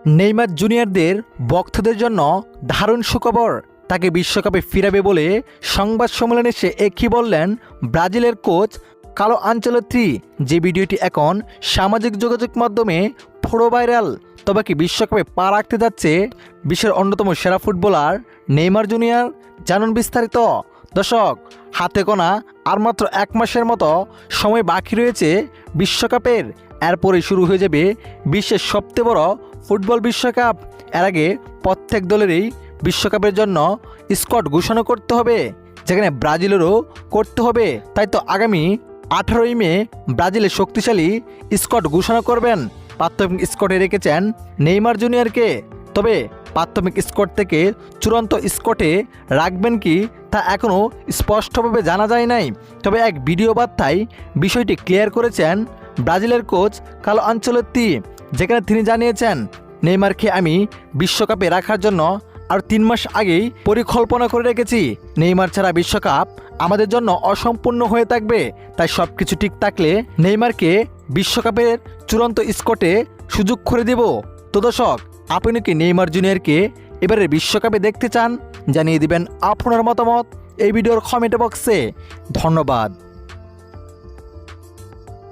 Neymar জুনিয়রদের ভক্তদের জন্য দারুণ সুখবর। তাকে বিশ্বকাপে ফিরাবে বলে সংবাদ সম্মেলনে সে একই বললেন ব্রাজিলের কোচ কার্লো আনচেলত্তি। যে ভিডিওটি এখন সামাজিক যোগাযোগ মাধ্যমে পুরো ভাইরাল। তবে কি বিশ্বকাপে পা রাখতে যাচ্ছে বিশ্বের অন্যতম সেরা ফুটবলার নেইমার জুনিয়র? জানুন বিস্তারিত। দর্শক, হাতে গোনা আর মাত্র 1 মাসের মতো সময় বাকি রয়েছে বিশ্বকাপের। এরপরে শুরু হয়ে যাবে বিশ্বের সবচেয়ে বড় ফুটবল বিশ্বকাপ। এর আগে প্রত্যেক দলেরই বিশ্বকাপের জন্য স্কোয়াড ঘোষণা করতে হবে, যেখানে ব্রাজিলেরও করতে হবে। তাই তো আগামী 18ই মে ব্রাজিলের শক্তিশালী স্কোয়াড ঘোষণা করবেন। প্রাথমিক স্কোয়াডে রেখেছেন নেইমার জুনিয়রকে। তবে প্রাথমিক স্কোয়াড থেকে চূড়ান্ত স্কোয়াডে রাখবেন কি তা এখনও স্পষ্টভাবে জানা যায় নাই। তবে এক ভিডিও বার্তায় বিষয়টি ক্লিয়ার করেছেন ব্রাজিলের কোচ কার্লো আনচেলত্তি, যেখানে তিনি জানিয়েছেন, নেইমারকে আমি বিশ্বকাপে রাখার জন্য আর 3 মাস আগেই পরিকল্পনা করে রেখেছি। নেইমার ছাড়া বিশ্বকাপ আমাদের জন্য অসম্পূর্ণ হয়ে থাকবে। তাই সব কিছু ঠিক থাকলে নেইমারকে বিশ্বকাপের চূড়ান্ত স্কোয়াডে সুযোগ করে দেব। তো দর্শক, আপনি কি নেইমার জুনিয়রকে এবারে বিশ্বকাপে দেখতে চান? জানিয়ে দিবেন আপনার মতামত এই ভিডিওর কমেন্ট বক্সে। ধন্যবাদ।